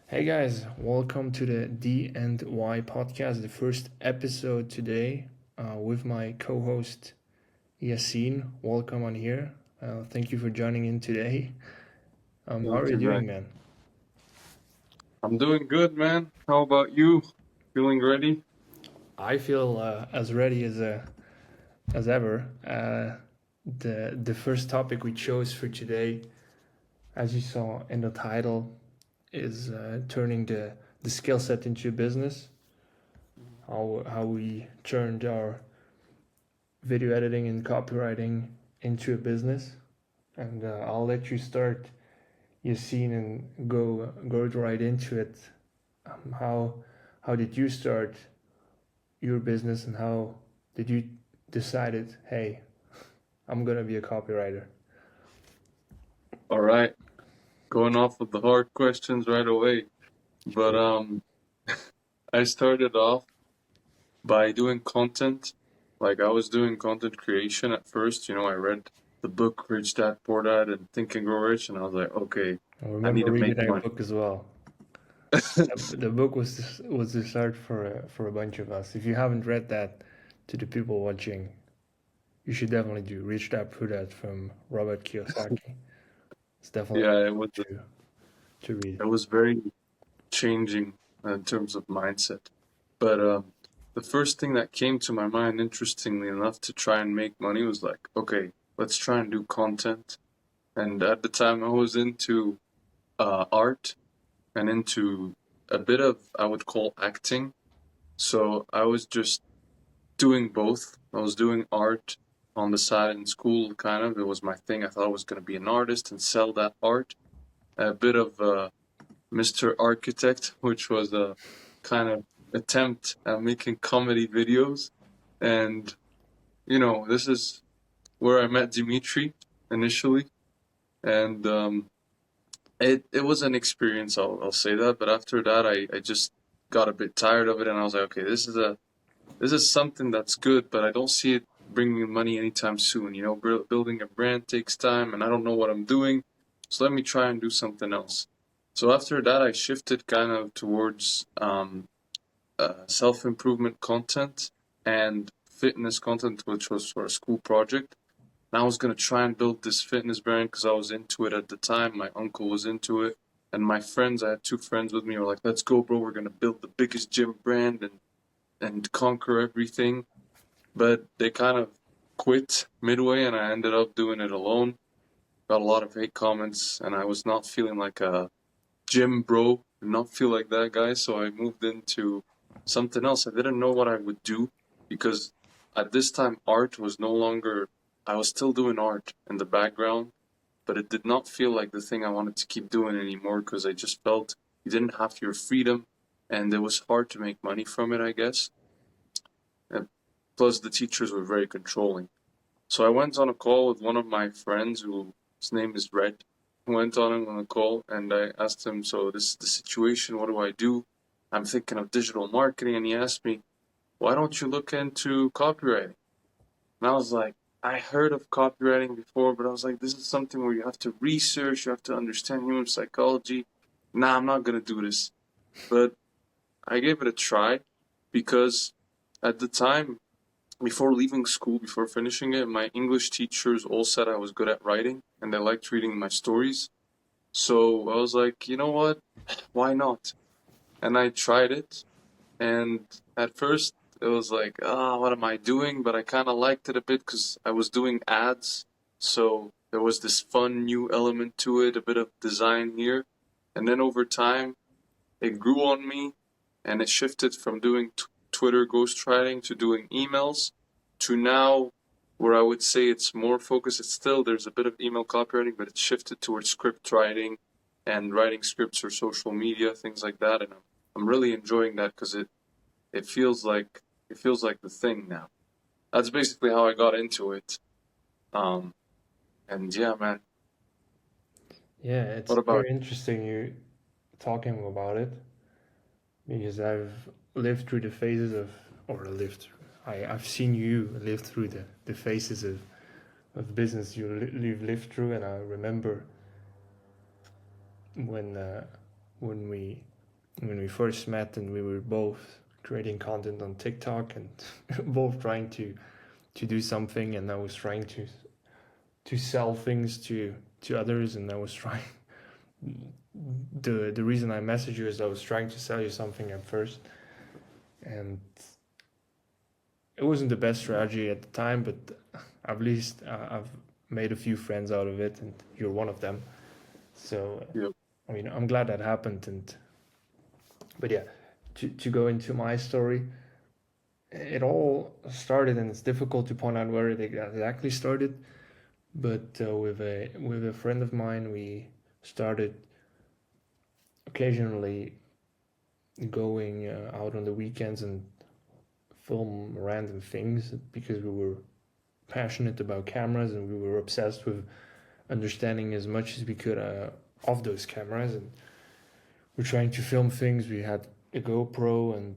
Hey guys, welcome to the D&Y Podcast, the first episode today with my co-host Yassin. Welcome on here. Thank you for joining in today. How Thank are you you, doing, man. man? I'm doing good, man. How about you? Feeling ready? I feel as ready as ever. The first topic we chose for today, as you saw in the title, is turning the skill set into a business. How we turned our video editing and copywriting into a business. And I'll let you start your scene and go right into it. How did you start your business, and how did you decided, hey, I'm gonna be a copywriter? All right. Going off with the hard questions right away. But Sure. I started off by doing content. Like I was doing content creation at first. I read the book Rich Dad Poor Dad and Think and Grow Rich, and I was like, okay, I I need remember to reading make that money. book as well. The book was the start for a bunch of us. If you haven't read that, to the people watching, you should definitely do. Rich Dad Poor Dad from Robert Kiyosaki. It's definitely Yeah, a book to read. it was very changing in terms of mindset. But the first thing that came to my mind, interestingly enough, to try and make money was like, okay, let's try and do content. And at the time, I was into art and into a bit of, I would call acting. So I was just doing both. I was doing art on the side in school, kind of. It was my thing. I thought I was going to be an artist and sell that art. A bit of Mr. Architect, which was a kind of attempt at making comedy videos. And, this is where I met Dimitri initially. And it was an experience, I'll say that. But after that, I just got a bit tired of it. And I was like, okay, this is something that's good, but I don't see it bringing money anytime soon. Building a brand takes time, and I don't know what I'm doing. So let me try and do something else. So after that, I shifted kind of towards self-improvement content and fitness content, which was for a school project. And I was gonna try and build this fitness brand because I was into it at the time. My uncle was into it, and my friends, I had two friends with me, were like, "Let's go, bro! We're gonna build the biggest gym brand and conquer everything." But they kind of quit midway, and I ended up doing it alone. Got a lot of hate comments, and I was not feeling like a gym bro, did not feel like that guy. So I moved into something else. I didn't know what I would do because at this time, art was no longer, I was still doing art in the background, but it did not feel like the thing I wanted to keep doing anymore because I just felt you didn't have your freedom and it was hard to make money from it, I guess. And plus, the teachers were very controlling. So I went on a call with one of my friends whose name is Red. I went on a call and I asked him, so this is the situation, what do I do? I'm thinking of digital marketing, and he asked me, why don't you look into copywriting? And I was like, I heard of copywriting before, but I was like, this is something where you have to research, you have to understand human psychology. Nah, I'm not gonna do this. But I gave it a try because at the time, before leaving school, before finishing it, my English teachers all said I was good at writing and they liked reading my stories. So I was like, you know what? Why not? And I tried it. And at first, it was like, what am I doing? But I kind of liked it a bit because I was doing ads. So there was this fun new element to it, a bit of design here. And then over time, it grew on me and it shifted from doing Twitter ghostwriting to doing emails to now where I would say it's more focused. It's still, there's a bit of email copywriting, but it's shifted towards script writing and writing scripts for social media, things like that. And I'm really enjoying that because it feels like the thing now. That's basically how I got into it. Um, and yeah, man. Yeah, What it's about very interesting you talking about it, because I've lived through the phases of, or lived, I've seen you live through the phases of business you've lived through, and I remember when when we when we first met, and we were both creating content on TikTok and both trying to do something, and I was trying to sell things to others, and I was trying the reason I messaged you is I was trying to sell you something at first, and it wasn't the best strategy at the time, but at least I've made a few friends out of it, and you're one of them. So Yep. I mean, I'm glad that happened. And but yeah, to go into my story, it all started, and it's difficult to point out where it exactly started. But with a friend of mine, we started occasionally going out on the weekends and film random things because we were passionate about cameras, and we were obsessed with understanding as much as we could of those cameras, and we're trying to film things. We had a GoPro and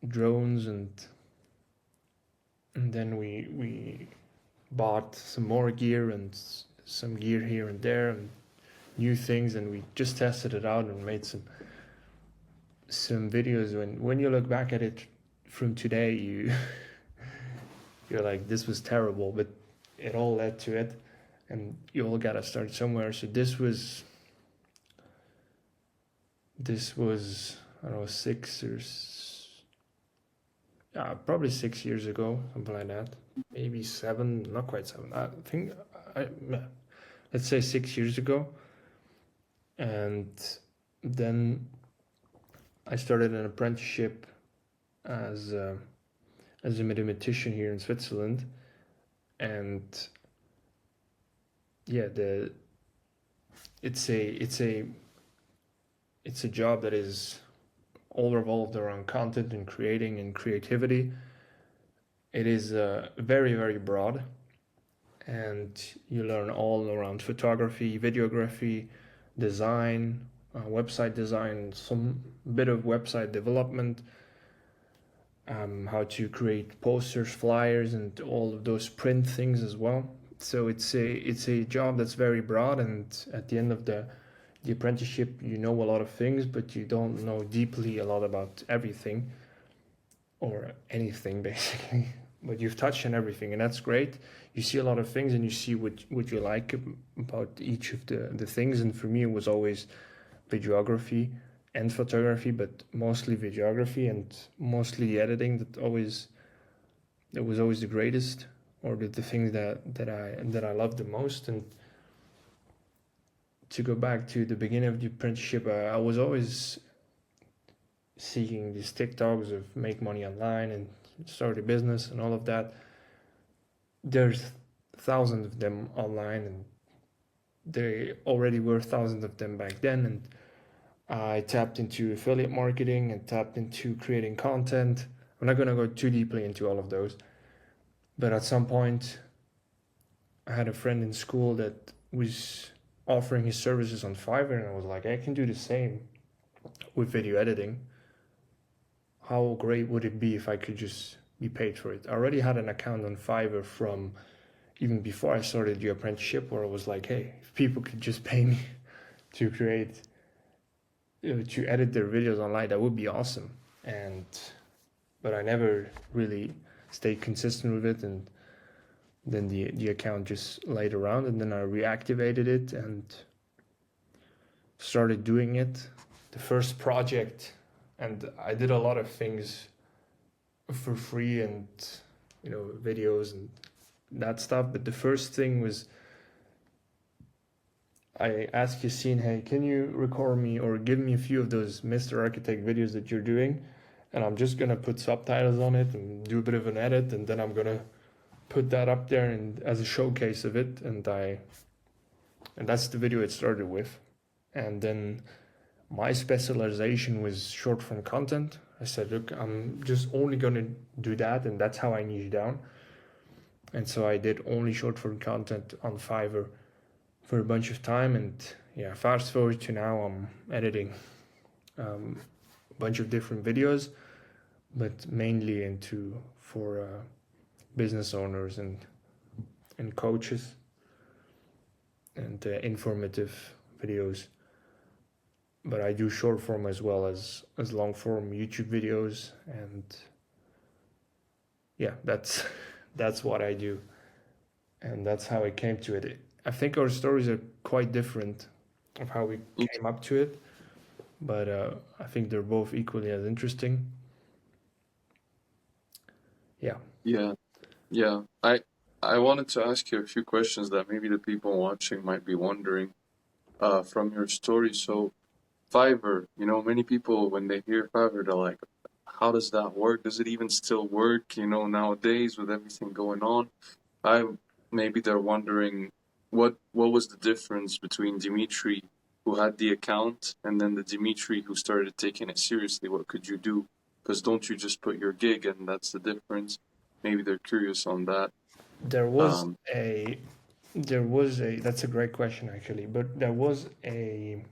drones, and then we bought some more gear and some gear here and there and new things, and we just tested it out and made some videos. When you look back at it from today, you're like, this was terrible, but it all led to it, and you all gotta start somewhere. So this was I don't know, probably 6 years ago, something like that. Maybe 7, not quite 7. I think let's say 6 years ago. And then I started an apprenticeship as a mathematician here in Switzerland, and yeah, it's a job that is all revolved around content and creating and creativity. It is very, very broad, and you learn all around photography, videography, design, website design, some bit of website development, how to create posters, flyers, and all of those print things as well. So it's a job that's very broad, and at the end of the apprenticeship, you know a lot of things, but you don't know deeply a lot about everything or anything basically. But you've touched on everything, and that's great. You see a lot of things, and you see what you like about each of the things. And for me, it was always videography and photography, but mostly videography and mostly the editing that was always the greatest, or the things that I loved the most. And to go back to the beginning of the apprenticeship, I was always seeking these TikToks of make money online and start a business and all of that. There's thousands of them online, and they already were thousands of them back then. And I tapped into affiliate marketing and tapped into creating content. I'm not going to go too deeply into all of those, but at some point, I had a friend in school that was offering his services on Fiverr, and I was like, I can do the same with video editing. How great would it be if I could just be paid for it? I already had an account on Fiverr from even before I started the apprenticeship, where I was like, hey, if people could just pay me to create, to edit their videos online, that would be awesome. But I never really stayed consistent with it, and then the account just laid around, and then I reactivated it and started doing it. The first project, and I did a lot of things for free, and videos and that stuff. But the first thing was, I asked Yassin, hey, can you record me or give me a few of those Mr. Architect videos that you're doing? And I'm just gonna put subtitles on it and do a bit of an edit, and then I'm gonna put that up there and as a showcase of it. And that's the video it started with. And then my specialization was short form content. I said, look, I'm just only gonna do that, and that's how I niche down. And so I did only short form content on Fiverr for a bunch of time. And yeah, fast forward to now, I'm editing a bunch of different videos, but mainly for business owners and coaches, and informative videos. but I do short form as well as long form YouTube videos, and yeah, that's what I do, and that's how I came to it. I think our stories are quite different of how we came up to it, but I think they're both equally as interesting. Yeah. Yeah, yeah. I wanted to ask you a few questions that maybe the people watching might be wondering from your story. So Fiverr, many people when they hear Fiverr, they're like, how does that work? Does it even still work, nowadays with everything going on? I Maybe they're wondering what was the difference between Dimitri, who had the account, and then the Dimitri who started taking it seriously. What could you do? Because don't you just put your gig and that's the difference? Maybe they're curious on that. There was Um, a that's a great question actually, but there was a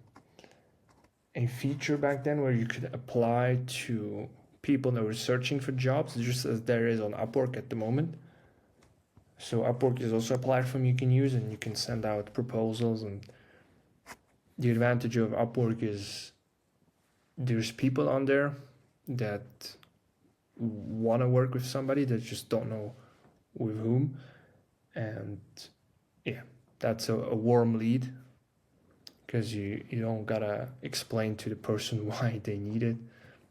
feature back then where you could apply to people that were searching for jobs, just as there is on Upwork at the moment. So Upwork is also a platform you can use, and you can send out proposals. And the advantage of Upwork is there's people on there that want to work with somebody that just don't know with whom, and yeah, that's a warm lead because you don't gotta explain to the person why they need it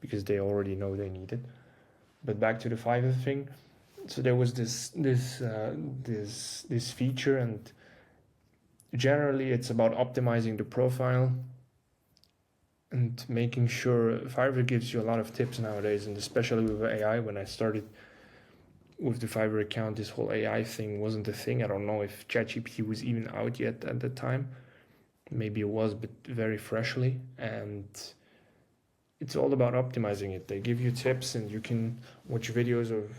because they already know they need it. But back to the Fiverr thing, so there was this feature, and generally it's about optimizing the profile and making sure Fiverr gives you a lot of tips nowadays, and especially with AI. When I started with the Fiverr account, this whole AI thing wasn't a thing. I don't know if ChatGPT was even out yet at the time. Maybe it was, but very freshly. And it's all about optimizing it. They give you tips, and you can watch videos of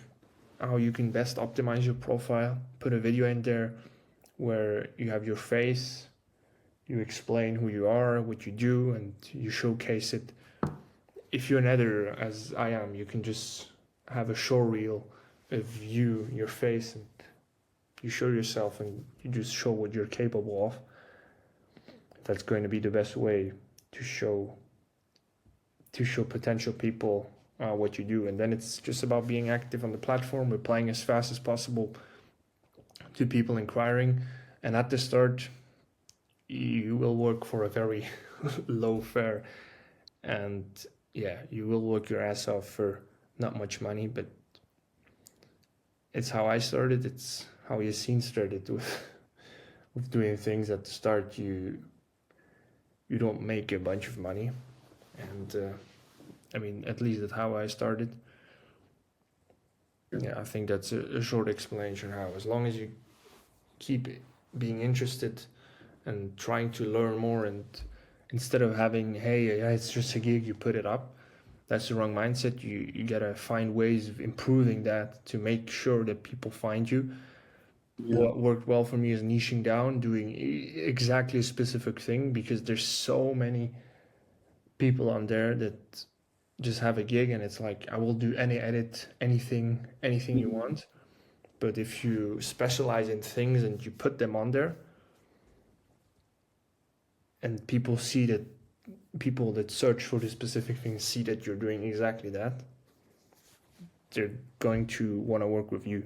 how you can best optimize your profile. Put a video in there where you have your face, you explain who you are, what you do, and you showcase it. If you're an editor, as I am, you can just have a show reel of you, your face, and you show yourself and you just show what you're capable of. That's going to be the best way to show potential people what you do. And then it's just about being active on the platform, replying as fast as possible to people inquiring. And at the start, you will work for a very low fare, and yeah, you will work your ass off for not much money, but it's how I started. It's how Yassin started with doing things at the start. You don't make a bunch of money, and I mean, at least that's how I started. Yeah, I think that's a short explanation how. As long as you keep being interested and trying to learn more, and instead of having, hey, yeah, it's just a gig, you put it up. That's the wrong mindset. You gotta find ways of improving that to make sure that people find you. yeah, What worked well for me is niching down, doing exactly a specific thing, because there's so many people on there that just have a gig, and it's like, I will do any edit, anything you want. But if you specialize in things and you put them on there, and people that search for the specific thing see that you're doing exactly that, they're going to want to work with you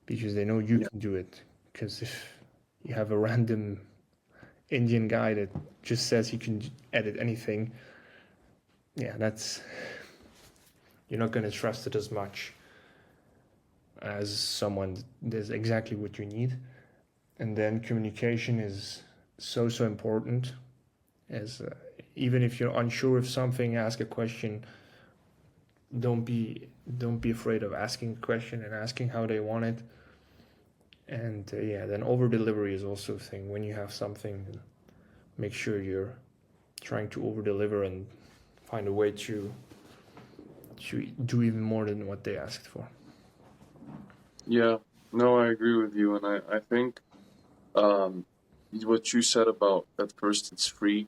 because they know you yeah, can do it. Because if you have a random Indian guy that just says he can edit anything, yeah, you're not going to trust it as much as someone that does exactly what you need. And then communication is so important. As even if you're unsure of something, ask a question. Don't be afraid of asking a question and asking how they want it. And yeah, then over delivery is also a thing. When you have something, make sure you're trying to over deliver and find a way to do even more than what they asked for. yeah. No, I agree with you, and I think um, what you said about at first it's free.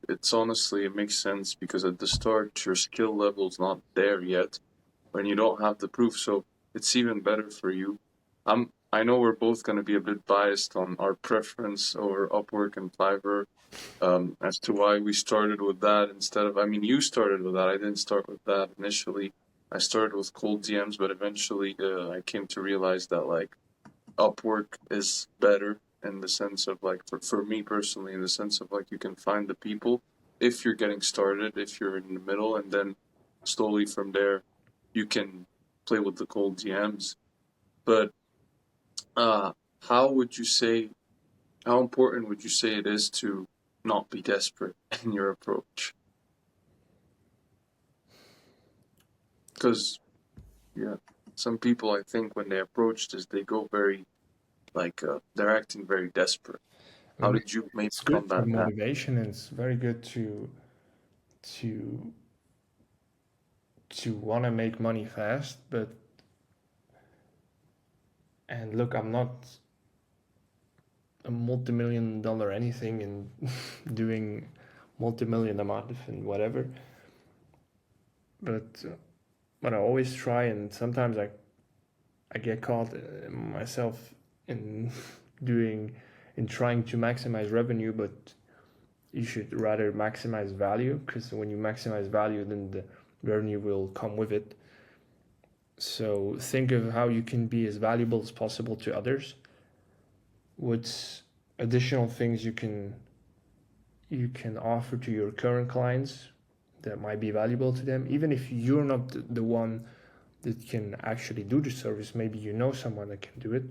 It's honestly it makes sense because at the start your skill level's not there yet, when you don't have the proof, so it's even better for you. I know we're both going to be a bit biased on our preference over Upwork and Fiverr, as to why we started with that instead of, I mean, you started with that. I didn't start with that initially. I started with cold DMs, but eventually I came to realize that like Upwork is better in the sense of like, for me personally, in the sense of like you can find the people if you're getting started, if you're in the middle, and then slowly from there you can play with the cold DMs. But uh, how would you say, how important would you say it is to not be desperate in your approach? Because, yeah, some people, I think, when they approach this, they go very, like, they're acting very desperate. I How mean, did you maybe it's good for combat that? motivation, and it's very good to want to make money fast. But and look, I'm not a multi-million dollar anything and doing multi-million a month and whatever. But I always try, and sometimes I get caught myself in doing in trying to maximize revenue, but you should rather maximize value, because when you maximize value, then the revenue will come with it. So think of how you can be as valuable as possible to others. What additional things you can offer to your current clients that might be valuable to them, even if you're not the one that can actually do the service. Maybe you know someone that can do it.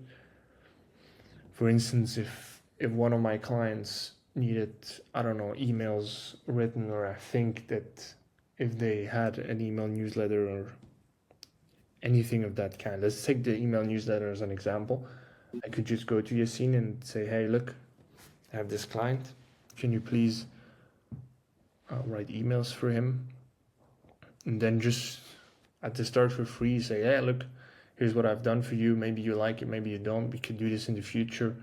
For instance, if one of my clients needed, I don't know, emails written, or I think that if they had an email newsletter or anything of that kind, let's take the email newsletter as an example. I could just go to Yassin and say, hey, look, I have this client. Can you please write emails for him? And then just at the start for free, say, hey, look, here's what I've done for you. Maybe you like it, maybe you don't. We could do this in the future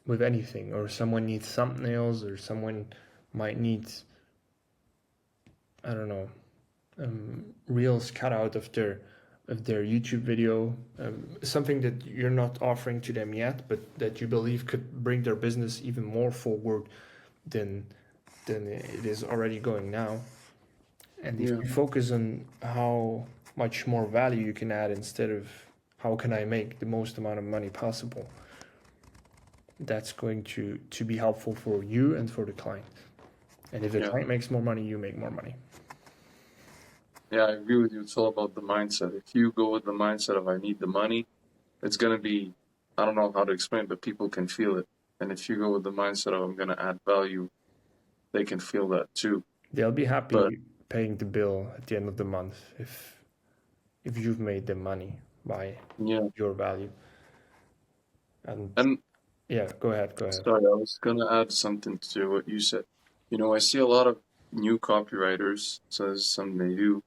with anything. Or someone needs thumbnails, or someone might need, I don't know, reels cut out of their YouTube video, something that you're not offering to them yet, but that you believe could bring their business even more forward than it is already going now. And if Yeah, you focus on how much more value you can add instead of how can I make the most amount of money possible, that's going to be helpful for you and for the client. And if the yeah. client makes more money, you make more money. Yeah, I agree with you. It's all about the mindset. If you go with the mindset of I need the money, it's gonna be, I don't know how to explain it, but people can feel it. And if you go with the mindset of I'm gonna add value, they can feel that too. They'll be But happy paying the bill at the end of the month if you've made them money by yeah, your value. And and yeah, go ahead. sorry, I was gonna add something to what you said. You know, I see a lot of new copywriters, says some they do.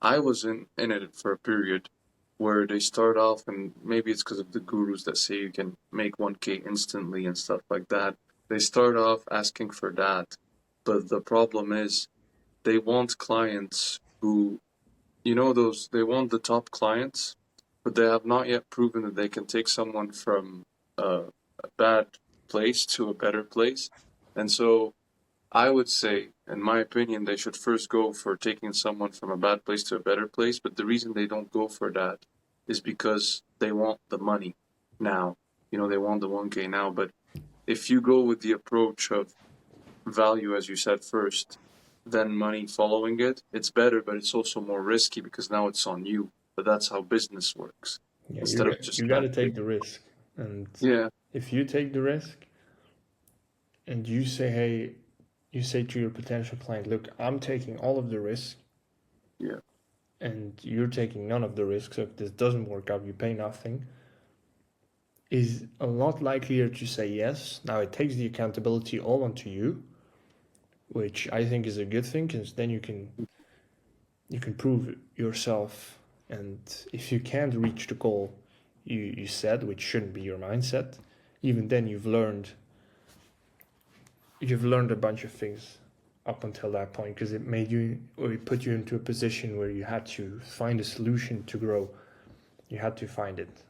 I was in it for a period where they start off, and maybe it's because of the gurus that say you can make 1K instantly and stuff like that. They start off asking for that, but the problem is they want clients who, you know, those, they want the top clients, but they have not yet proven that they can take someone from a bad place to a better place. And so I would say, in my opinion, they should first go for taking someone from a bad place to a better place. But the reason they don't go for that is because they want the money now. You know, they want the 1K now. But if you go with the approach of value, as you said first, then money following it, it's better, but it's also more risky because now it's on you. But that's how business works. Yeah, Instead of just you got kind to of take the risk. And yeah, if you take the risk and you say, hey, you say to your potential client, look, I'm taking all of the risk yeah, and you're taking none of the risk. So if this doesn't work out, you pay nothing, is a lot likelier to say yes. Now it takes the accountability all onto you, which I think is a good thing, because then you can prove yourself. And if you can't reach the goal you said, which shouldn't be your mindset, even then you've learned a bunch of things up until that point, because it made you, or it put you into a position where you had to find a solution to grow. You had to find it.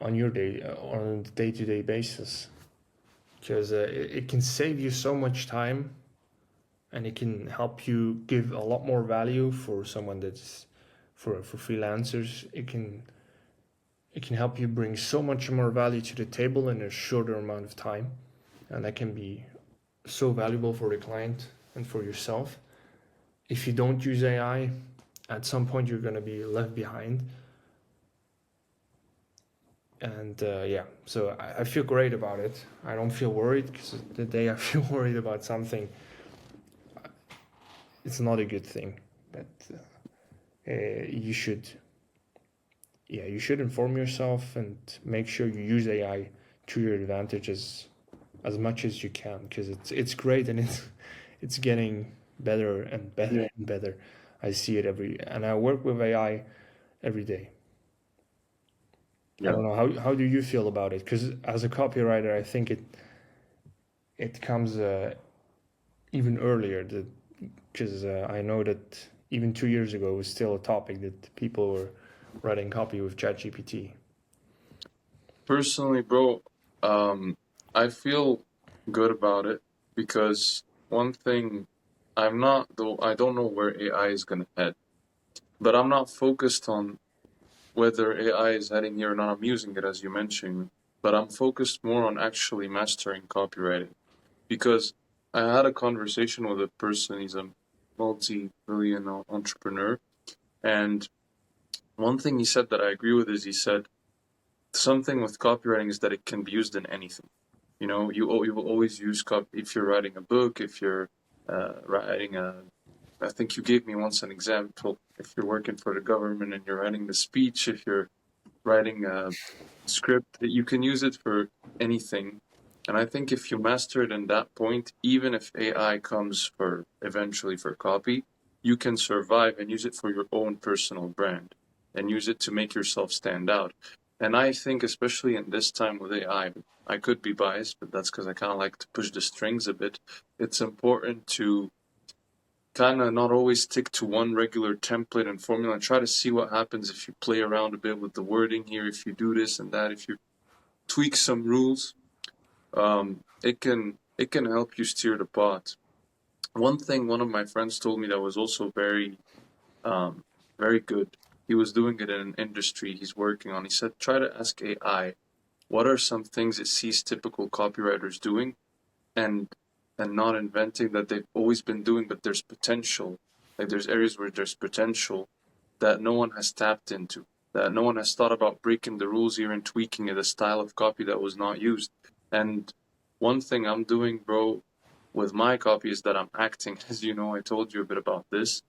on your day on a day-to-day basis, because it can save you so much time, and it can help you give a lot more value for someone that's for freelancers. It can help you bring so much more value to the table in a shorter amount of time, and that can be so valuable for the client and for yourself. If you don't use AI, at some point you're going to be left behind. And yeah, so I feel great about it. I don't feel worried, because the day I feel worried about something, it's not a good thing. But you should, yeah, you should inform yourself and make sure you use AI to your advantage as much as you can, because it's great, and it's getting better and better and better. I see it and I work with AI every day. I Yeah. don't know, how do you feel about it? Because as a copywriter, I think it comes even earlier, because I know that even 2 years ago it was still a topic that people were writing copy with ChatGPT. Personally, bro, I feel good about it because one thing I'm not, though, I don't know where AI is gonna head, but I'm not focused on whether AI is heading here or not. I'm using it as you mentioned, but I'm focused more on actually mastering copywriting because I had a conversation with a person. He's a multi-billion entrepreneur, and one thing he said that I agree with is he said something with copywriting is that it can be used in anything. You know, you will always use if you're writing a book, if you're writing a. I think you gave me once an example. If you're working for the government and you're writing the speech, if you're writing a script, you can use it for anything. And I think if you master it in that point, even if AI comes for eventually for copy, you can survive and use it for your own personal brand and use it to make yourself stand out. And I think, especially in this time with AI, I could be biased, but that's because I kind of like to push the strings a bit. It's important to kind of not always stick to one regular template and formula and try to see what happens if you play around a bit with the wording here, if you do this and that, if you tweak some rules, it can help you steer the pot. One thing one of my friends told me that was also um, very good. He was doing it in an industry he's working on. He said, try to ask AI, what are some things it sees typical copywriters doing and not inventing that they've always been doing, but there's potential. Like there's areas where there's potential that no one has tapped into, that no one has thought about breaking the rules here and tweaking it, a style of copy that was not used. And one thing I'm doing, bro, with my copy is that I'm acting. As you know, I told you a bit about this.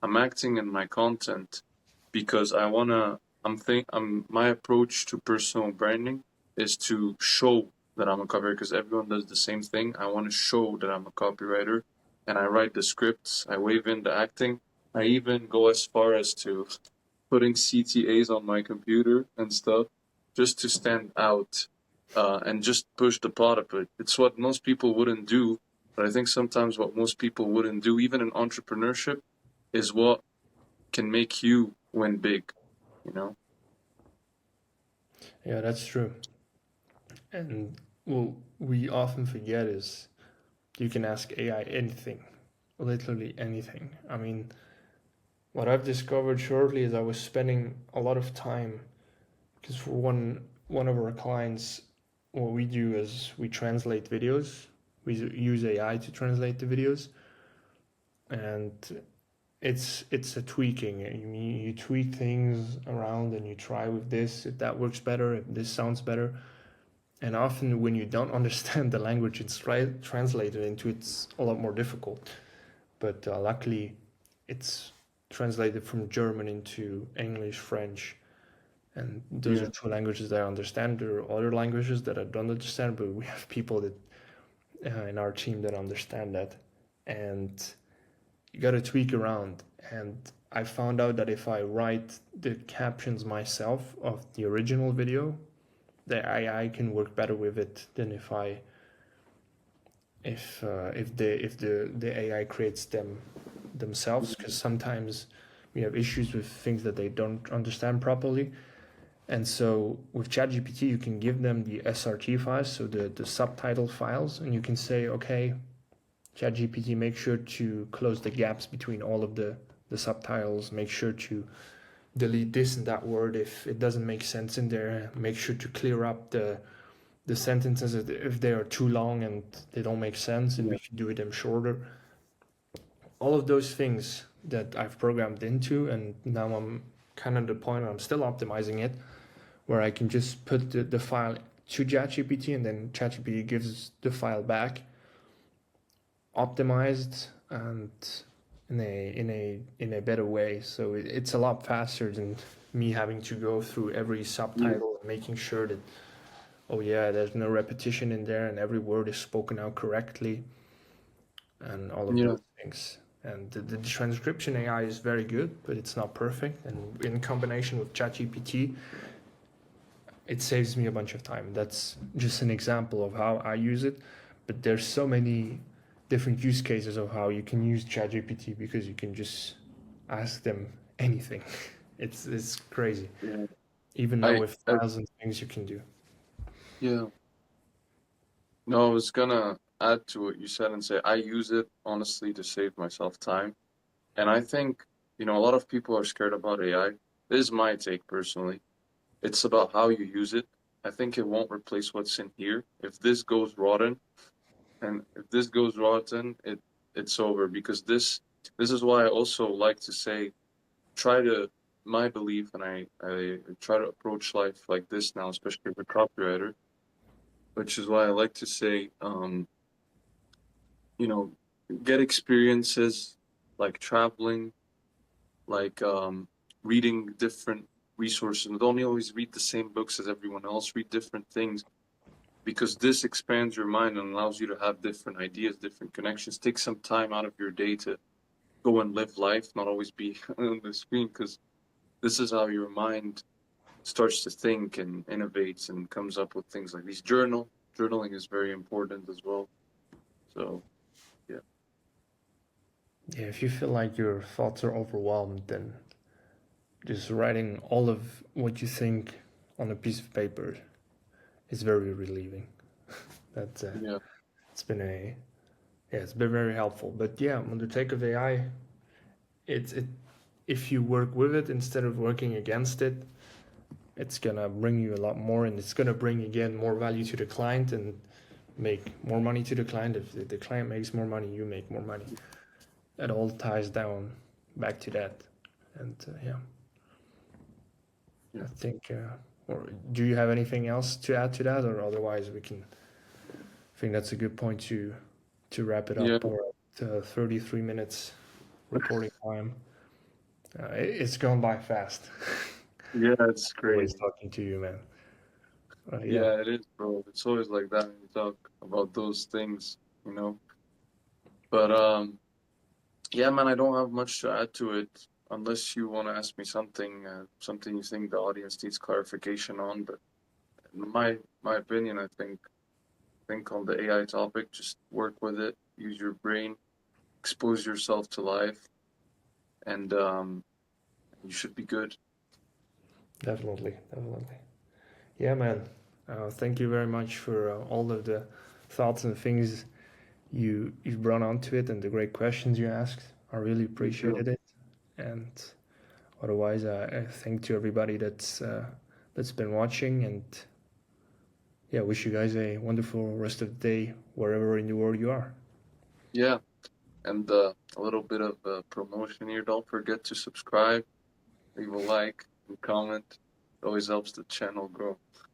I'm acting in my content because my approach to personal branding is to show that I'm a copywriter because everyone does the same thing. I want to show that I'm a copywriter and I write the scripts, I wave in the acting. I even go as far as to putting CTAs on my computer and stuff just to stand out and just push the plot a bit. It's what most people wouldn't do, but I think sometimes what most people wouldn't do, even in entrepreneurship, is what can make you win big, you know? Yeah, that's true. And what we often forget is you can ask AI anything, literally anything. I mean, what I've discovered shortly is I was spending a lot of time, because for one of our clients, what we do is we translate videos. We use AI to translate the videos, and it's a tweaking. You tweak things around and you try with this, if that works better, if this sounds better. And often when you don't understand the language it's translated into, it's a lot more difficult. But luckily, it's translated from German into English, French, and those are Yeah. two languages that I understand. There are other languages that I don't understand, but we have people that in our team that understand that, and you got to tweak around. And I found out that if I write the captions myself of the original video, the AI can work better with it than if the AI creates them themselves, because sometimes we have issues with things that they don't understand properly, And so with ChatGPT, you can give them the SRT files, so the subtitle files, and you can say, okay, ChatGPT, make sure to close the gaps between all of the subtitles, make sure to delete this and that word if it doesn't make sense in there, make sure to clear up the sentences if they are too long and they don't make sense, and Yeah. we can do them shorter. All of those things that I've programmed into, and now I'm kind of at the point I'm still optimizing it, where I can just put the file to ChatGPT and then ChatGPT gives the file back optimized and in a better way. So it's a lot faster than me having to go through every Yeah. subtitle and making sure that, oh yeah, there's no repetition in there and every word is spoken out correctly and all of Yeah. those things. And the transcription AI is very good, but it's not perfect. And in combination with ChatGPT, it saves me a bunch of time. That's just an example of how I use it. But there's so many different use cases of how you can use ChatGPT because you can just ask them anything. It's crazy. Yeah. Even now I, with I 1,000 things you can do. yeah. No, I was gonna add to what you said and say I use it honestly to save myself time. And I think, a lot of people are scared about AI. This is my take personally. It's about how you use it. I think it won't replace what's in here. If this goes rotten, and if this goes rotten, it's over because this is why I also like to say try to my belief and I try to approach life like this now, especially as a copywriter, which is why I like to say you know, get experiences like traveling, like reading different resources. Don't always read the same books as everyone else. Read different things because this expands your mind and allows you to have different ideas, different connections. Take some time out of your day to go and live life, not always be on the screen, because this is how your mind starts to think and innovates and comes up with things like these. Journaling is very important as well. So yeah, Yeah, if you feel like your thoughts are overwhelmed, then just writing all of what you think on a piece of paper is very relieving. That yeah, it's been a yeah, it's been very helpful. But yeah, on the take of AI, it if you work with it instead of working against it, it's gonna bring you a lot more, and it's gonna bring again more value to the client and make more money to the client. If the client makes more money, you make more money. It all ties down back to that. And yeah, yeah, I think. Or do you have anything else to add to that, or otherwise we can? I think that's a good point to wrap it yeah, up. Or at 33 minutes recording time. It's gone by fast. yeah. It's Always crazy. talking to you, man. Yeah, Yeah, it is, bro. It's always like that when you talk about those things, you know. But yeah, man, I don't have much to add to it unless you want to ask me something you think the audience needs clarification on. But in my opinion, I think on the AI topic, just work with it, use your brain, expose yourself to life, and you should be good. definitely, definitely. Yeah, man. Thank you very much for all of the thoughts and things you brought onto it and the great questions you asked. I really You too. appreciated it. And otherwise, I thank to everybody that's been watching. And yeah, wish you guys a wonderful rest of the day wherever in the world you are. Yeah, and a little bit of promotion here. Don't forget to subscribe, leave a like, and comment. It always helps the channel grow.